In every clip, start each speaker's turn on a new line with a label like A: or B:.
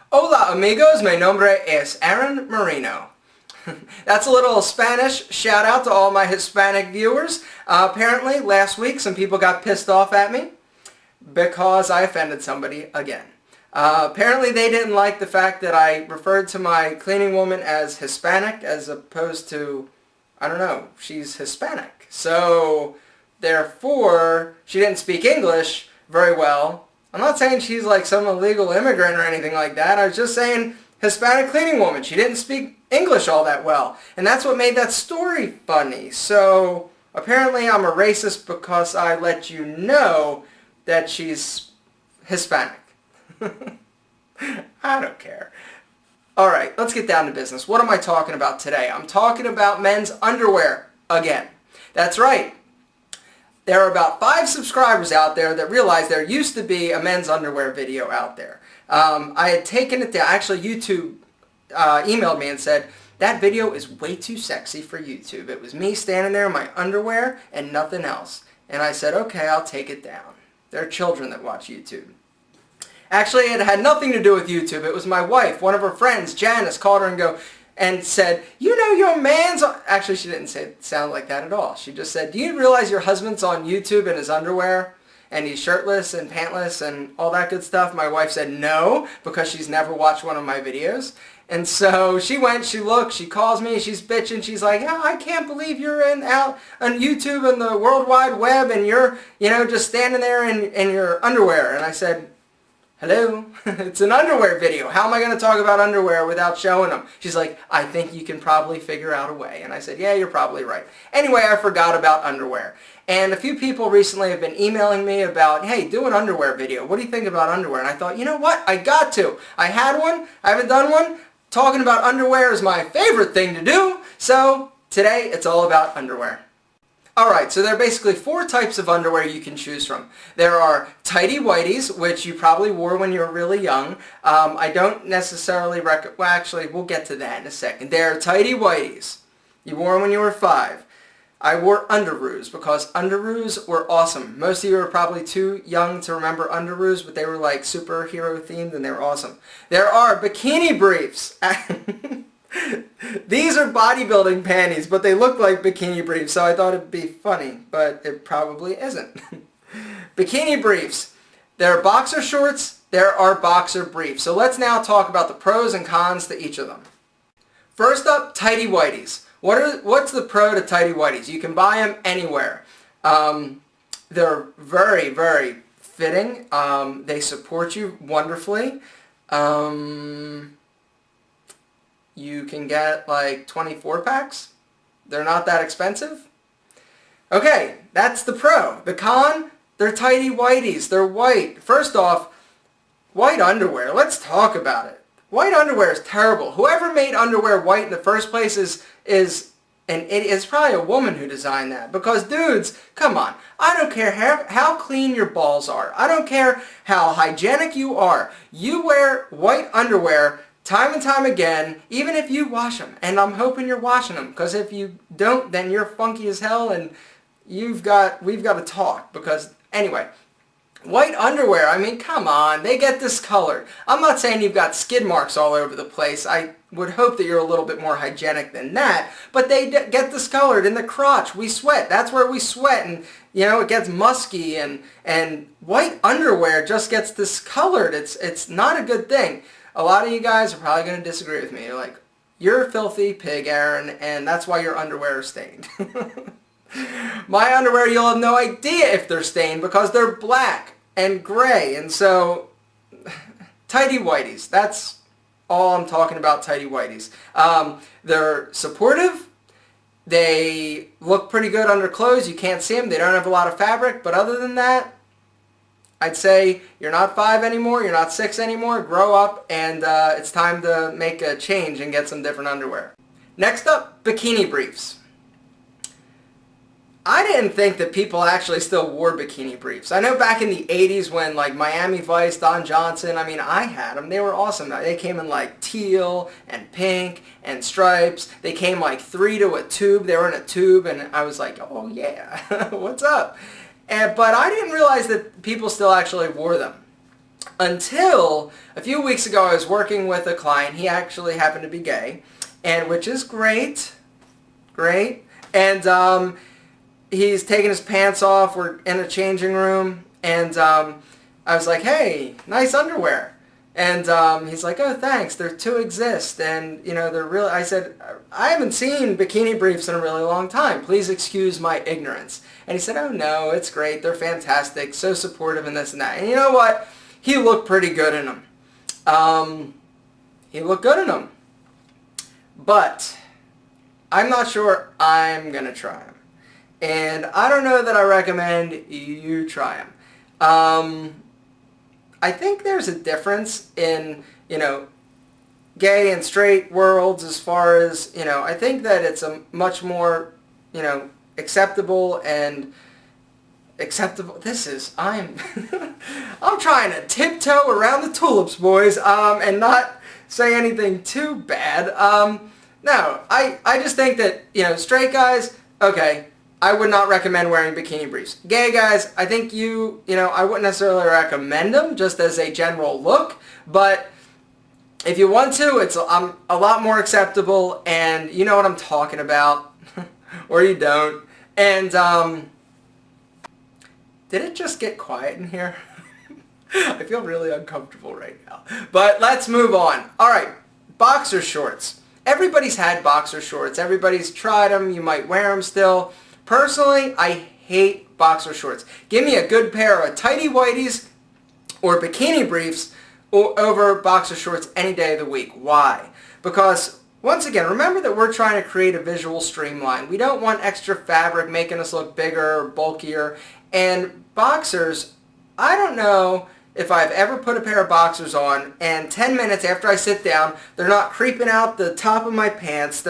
A: Hola amigos, mi nombre es Aaron Marino. That's a little Spanish shout out to all my Hispanic viewers. Apparently last week some people got pissed off at me because I offended somebody again. Apparently they didn't like the fact that I referred to my cleaning woman as Hispanic as opposed to, I don't know, she's Hispanic. So therefore she didn't speak English very well. I'm not saying she's like some illegal immigrant or anything like that. I was just saying Hispanic cleaning woman. She didn't speak English all that well. And that's what made that story funny. So apparently I'm a racist because I let you know that she's Hispanic. I don't care. Alright, let's get down to business. What am I talking about today? I'm talking about men's underwear again. That's right. There are about 5 subscribers out there that realize there used to be a men's underwear video out there. I had taken it down. Actually, YouTube emailed me and said, that video is way too sexy for YouTube. It was me standing there in my underwear and nothing else. And I said, okay, I'll take it down. There are children that watch YouTube. Actually, it had nothing to do with YouTube. It was my wife. One of her friends, Janice, called her and said, you know your man's on... Actually, she didn't sound like that at all. She just said, do you realize your husband's on YouTube in his underwear? And he's shirtless and pantless and all that good stuff? My wife said no, because she's never watched one of my videos. And so she went, she looked, she calls me, she's bitching, she's like, oh, I can't believe you're out on YouTube and the World Wide Web and you're, just standing there in your underwear. And I said, hello? It's an underwear video. How am I going to talk about underwear without showing them? She's like, I think you can probably figure out a way. And I said, yeah, you're probably right. Anyway, I forgot about underwear. And a few people recently have been emailing me about, hey, do an underwear video. What do you think about underwear? And I thought, you know what? I got to. I had one. I haven't done one. Talking about underwear is my favorite thing to do. So today, it's all about underwear. Alright, so there are basically 4 types of underwear you can choose from. There are tighty whities, which you probably wore when you were really young. I don't necessarily recommend, well actually, we'll get to that in a second. There are tighty whities. You wore them when you were 5. I wore underoos because underoos were awesome. Most of you are probably too young to remember underoos, but they were like superhero themed and they were awesome. There are bikini briefs. These are bodybuilding panties, but they look like bikini briefs, so I thought it'd be funny, but it probably isn't. Bikini briefs. There are boxer shorts, there are boxer briefs. So let's now talk about the pros and cons to each of them. First up, tighty whities. What's the pro to tighty whities? You can buy them anywhere. They're very, very fitting. They support you wonderfully. You can get like 24 packs. They're not that expensive. Okay, that's the pro. The con, they're tighty whities. They're white. First off, white underwear. Let's talk about it. White underwear is terrible. Whoever made underwear white in the first place is an idiot. It's probably a woman who designed that. Because dudes, come on. I don't care how clean your balls are. I don't care how hygienic you are. You wear white underwear time and time again, even if you wash them. And I'm hoping you're washing them. Because if you don't, then you're funky as hell and we've got to talk. Because, anyway, white underwear, I mean, come on. They get discolored. I'm not saying you've got skid marks all over the place. I would hope that you're a little bit more hygienic than that. But they get discolored in the crotch. We sweat. That's where we sweat. And, it gets musky. And white underwear just gets discolored. It's not a good thing. A lot of you guys are probably going to disagree with me. You're like, you're a filthy pig, Aaron, and that's why your underwear is stained. My underwear, you'll have no idea if they're stained because they're black and gray. And so, tighty whities. That's all I'm talking about, tighty whities. They're supportive. They look pretty good under clothes. You can't see them. They don't have a lot of fabric. But other than that, I'd say you're not 5 anymore, you're not 6 anymore, grow up, and it's time to make a change and get some different underwear. Next up, bikini briefs. I didn't think that people actually still wore bikini briefs. I know back in the 80s when like Miami Vice, Don Johnson, I mean I had them, they were awesome. They came in like teal and pink and stripes. They came like 3 to a tube, they were in a tube and I was like, oh yeah, what's up? But I didn't realize that people still actually wore them. Until a few weeks ago, I was working with a client. He actually happened to be gay, and which is great, great. And he's taking his pants off. We're in a changing room, and I was like, "Hey, nice underwear." And he's like, "Oh, thanks. There two exist, and you know they're really." I said, "I haven't seen bikini briefs in a really long time. Please excuse my ignorance." And he said, "Oh no, it's great. They're fantastic. So supportive and this and that." And you know what? He looked pretty good in them. He looked good in them. But I'm not sure I'm going to try them. And I don't know that I recommend you try them. I think there's a difference in, gay and straight worlds as far as, I think that it's a much more, acceptable. I'm I'm trying to tiptoe around the tulips, boys, and not say anything too bad. No, I just think that, straight guys, okay, I would not recommend wearing bikini briefs. Gay guys, I think I wouldn't necessarily recommend them just as a general look, but if you want to, it's a lot more acceptable, and you know what I'm talking about, or you don't. And, did it just get quiet in here? I feel really uncomfortable right now. But let's move on. All right, boxer shorts. Everybody's had boxer shorts. Everybody's tried them. You might wear them still. Personally, I hate boxer shorts. Give me a good pair of tighty whities or bikini briefs over boxer shorts any day of the week. Why? Because, once again, remember that we're trying to create a visual streamline. We don't want extra fabric making us look bigger or bulkier. And boxers, I don't know if I've ever put a pair of boxers on and 10 minutes after I sit down, they're not creeping out the top of my pants.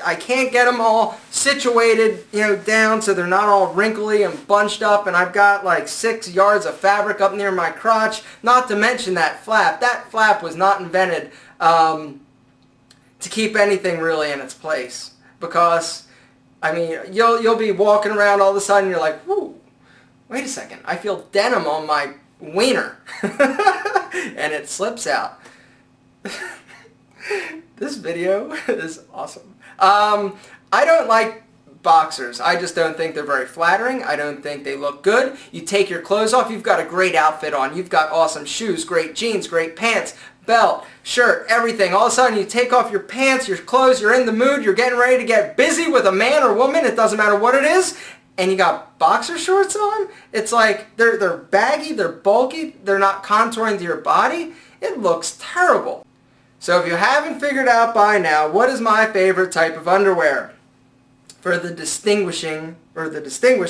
A: I can't get them all situated, down so they're not all wrinkly and bunched up, and I've got like 6 yards of fabric up near my crotch, not to mention that flap. That flap was not invented to keep anything really in its place, because, you'll be walking around all of a sudden, you're like, whoo, wait a second, I feel denim on my wiener. And it slips out. This video is awesome. I don't like boxers. I just don't think they're very flattering. I don't think they look good. You take your clothes off, you've got a great outfit on. You've got awesome shoes, great jeans, great pants, belt, shirt, everything. All of a sudden you take off your pants, your clothes, you're in the mood, you're getting ready to get busy with a man or woman, it doesn't matter what it is, and you got boxer shorts on? It's like they're baggy, they're bulky, they're not contouring to your body. It looks terrible. So if you haven't figured out by now, what is my favorite type of underwear for the distinguished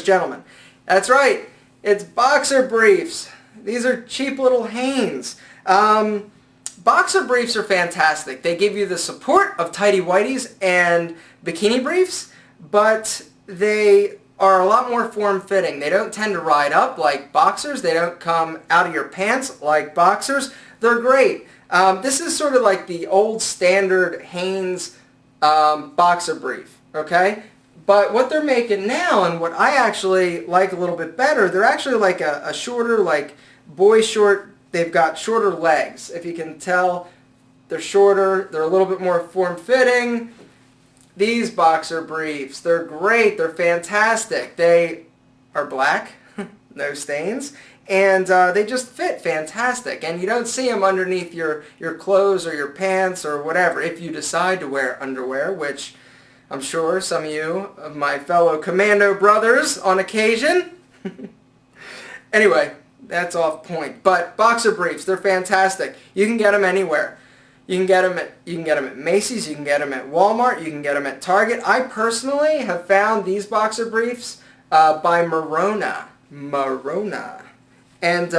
A: gentleman? That's right, it's boxer briefs. These are cheap little Hanes. Boxer briefs are fantastic. They give you the support of tighty whities and bikini briefs, but they are a lot more form-fitting. They don't tend to ride up like boxers. They don't come out of your pants like boxers. They're great. This is sort of like the old standard Hanes boxer brief, okay? But what they're making now, and what I actually like a little bit better, they're actually like a shorter, like boy short. They've got shorter legs. If you can tell, they're shorter. They're a little bit more form-fitting. These boxer briefs, they're great. They're fantastic. They are black, no stains, and they just fit fantastic. And you don't see them underneath your clothes or your pants or whatever, if you decide to wear underwear, which I'm sure some of you, of my fellow commando brothers, on occasion. Anyway, that's off point. But boxer briefs, they're fantastic. You can get them anywhere. You can get them at Macy's, you can get them at Walmart, you can get them at Target. I personally have found these boxer briefs by Marona. And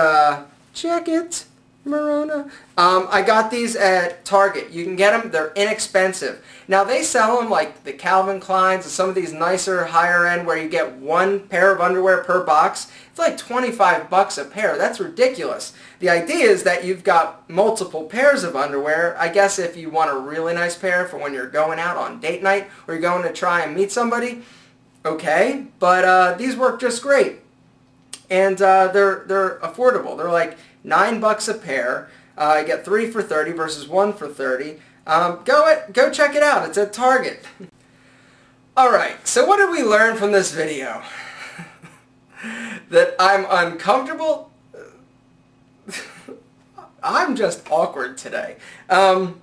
A: check it, Marona. I got these at Target. You can get them, they're inexpensive. Now they sell them like the Calvin Kleins and some of these nicer higher end where you get one pair of underwear per box. It's like 25 bucks a pair. That's ridiculous. The idea is that you've got multiple pairs of underwear. I guess if you want a really nice pair for when you're going out on date night or you're going to try and meet somebody, okay. But these work just great. And they're affordable. They're like $9 a pair. I get 3 for $30 versus 1 for $30. Go check it out. It's at Target. Alright, so what did we learn from this video? That I'm uncomfortable? I'm just awkward today. You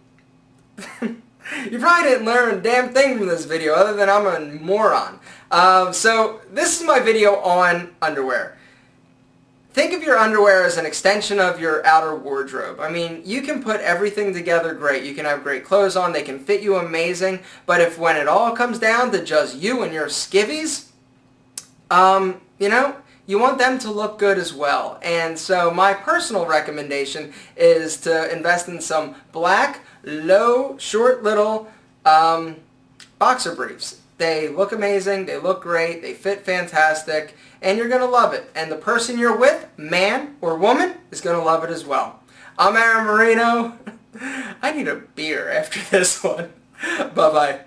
A: probably didn't learn a damn thing from this video other than I'm a moron. So this is my video on underwear. Think of your underwear as an extension of your outer wardrobe. I mean, you can put everything together great. You can have great clothes on. They can fit you amazing. But if when it all comes down to just you and your skivvies, you know, you want them to look good as well. And so my personal recommendation is to invest in some black, low, short little boxer briefs. They look amazing, they look great, they fit fantastic, and you're going to love it. And the person you're with, man or woman, is going to love it as well. I'm Aaron Marino. I need a beer after this one. Bye-bye.